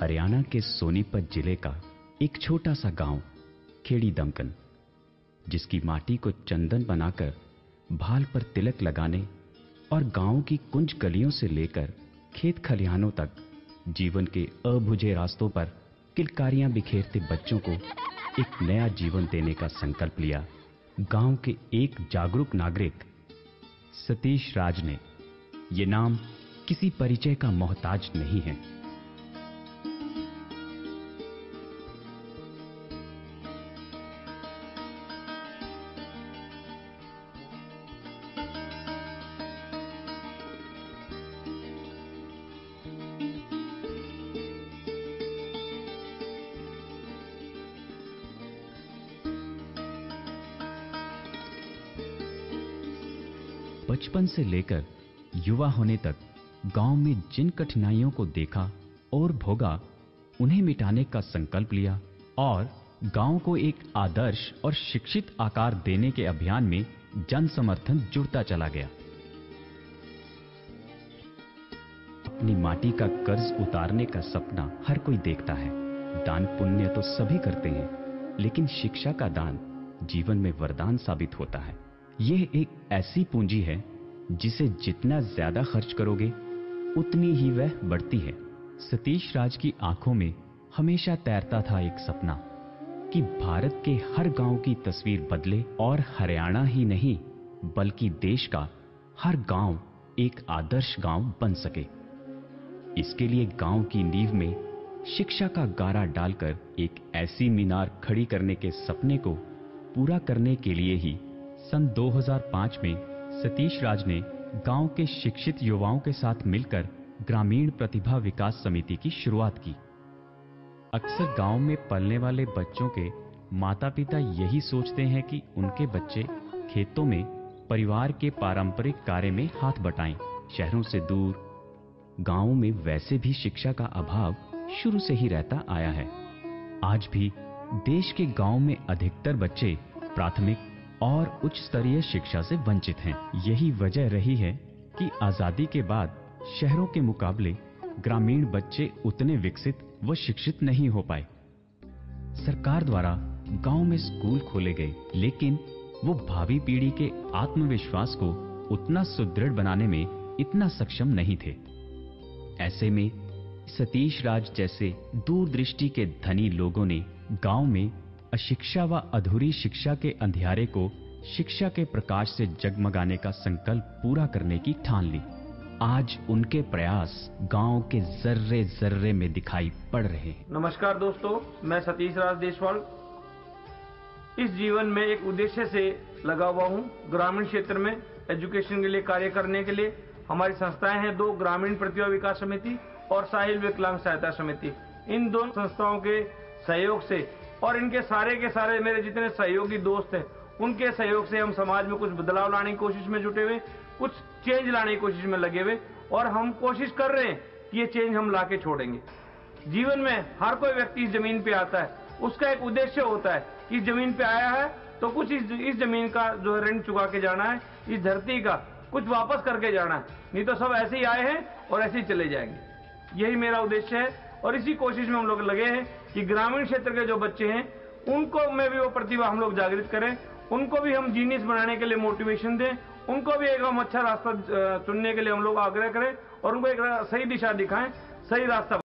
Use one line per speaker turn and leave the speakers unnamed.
हरियाणा के सोनीपत जिले का एक छोटा सा गांव खेड़ी दमकन, जिसकी माटी को चंदन बनाकर भाल पर तिलक लगाने और गांव की कुंज गलियों से लेकर खेत खलिहानों तक जीवन के अबुझे रास्तों पर किलकारियां बिखेरते बच्चों को एक नया जीवन देने का संकल्प लिया गांव के एक जागरूक नागरिक सतीश राज ने। ये नाम किसी परिचय का मोहताज नहीं है। बचपन से लेकर युवा होने तक गांव में जिन कठिनाइयों को देखा और भोगा, उन्हें मिटाने का संकल्प लिया और गांव को एक आदर्श और शिक्षित आकार देने के अभियान में जन समर्थन जुड़ता चला गया। अपनी माटी का कर्ज उतारने का सपना हर कोई देखता है। दान पुण्य तो सभी करते हैं, लेकिन शिक्षा का दान जीवन में वरदान साबित होता है। यह एक ऐसी पूंजी है जिसे जितना ज्यादा खर्च करोगे उतनी ही वह बढ़ती है। सतीश राज की आंखों में हमेशा तैरता था एक सपना कि भारत के हर गांव की तस्वीर बदले और हरियाणा ही नहीं बल्कि देश का हर गांव एक आदर्श गांव बन सके। इसके लिए गांव की नींव में शिक्षा का गारा डालकर एक ऐसी मीनार खड़ी करने के सपने को पूरा करने के लिए ही सन 2005 में सतीश राज ने गांव के शिक्षित युवाओं के साथ मिलकर ग्रामीण प्रतिभा विकास समिति की शुरुआत की। अक्सर गांव में पलने वाले बच्चों के माता पिता यही सोचते हैं कि उनके बच्चे खेतों में परिवार के पारंपरिक कार्य में हाथ बटाएं, शहरों से दूर। गांवों में वैसे भी शिक्षा का अभाव शुरू से ही रहता आया है। आज भी देश के गांव में अधिकतर बच्चे प्राथमिक और उच्च स्तरीय शिक्षा से वंचित हैं। यही वजह रही है कि आजादी के बाद शहरों के मुकाबले ग्रामीण बच्चे उतने विकसित व शिक्षित नहीं हो पाए। सरकार द्वारा गांव में स्कूल खोले गए, लेकिन वो भावी पीढ़ी के आत्मविश्वास को उतना सुदृढ़ बनाने में इतना सक्षम नहीं थे। ऐसे में सतीश राज जैसे दूरदृष्टि के धनी लोगों ने गांव में अशिक्षा व अधूरी शिक्षा के अंधियारे को शिक्षा के प्रकाश से जगमगाने का संकल्प पूरा करने की ठान ली। आज उनके प्रयास गांव के जर्रे जर्रे में दिखाई पड़ रहे हैं।
नमस्कार दोस्तों, मैं सतीश राज देशवाल इस जीवन में एक उद्देश्य से लगा हुआ हूं। ग्रामीण क्षेत्र में एजुकेशन के लिए कार्य करने के लिए हमारी संस्थाएं हैं दो, ग्रामीण प्रतिभा विकास समिति और साहिल विकलांग सहायता समिति। इन दोनों संस्थाओं के सहयोग से और इनके सारे के सारे मेरे जितने सहयोगी दोस्त हैं, उनके सहयोग से हम समाज में कुछ बदलाव लाने की कोशिश में जुटे हुए, कुछ चेंज लाने की कोशिश में लगे हुए, और हम कोशिश कर रहे हैं कि ये चेंज हम लाके छोड़ेंगे। जीवन में हर कोई व्यक्ति इस जमीन पे आता है, उसका एक उद्देश्य होता है कि इस जमीन पे आया है तो कुछ इस जमीन का जो है ऋण चुका के जाना है, इस धरती का कुछ वापस करके जाना है, नहीं तो सब ऐसे ही आए हैं और ऐसे ही चले जाएंगे। यही मेरा उद्देश्य है और इसी कोशिश में हम लोग लगे हैं कि ग्रामीण क्षेत्र के जो बच्चे हैं उनको में भी वो प्रतिभा हम लोग जागृत करें, उनको भी हम जीनियस बनाने के लिए मोटिवेशन दें, उनको भी एक हम अच्छा रास्ता चुनने के लिए हम लोग आग्रह करें और उनको एक सही दिशा दिखाएं, सही रास्ता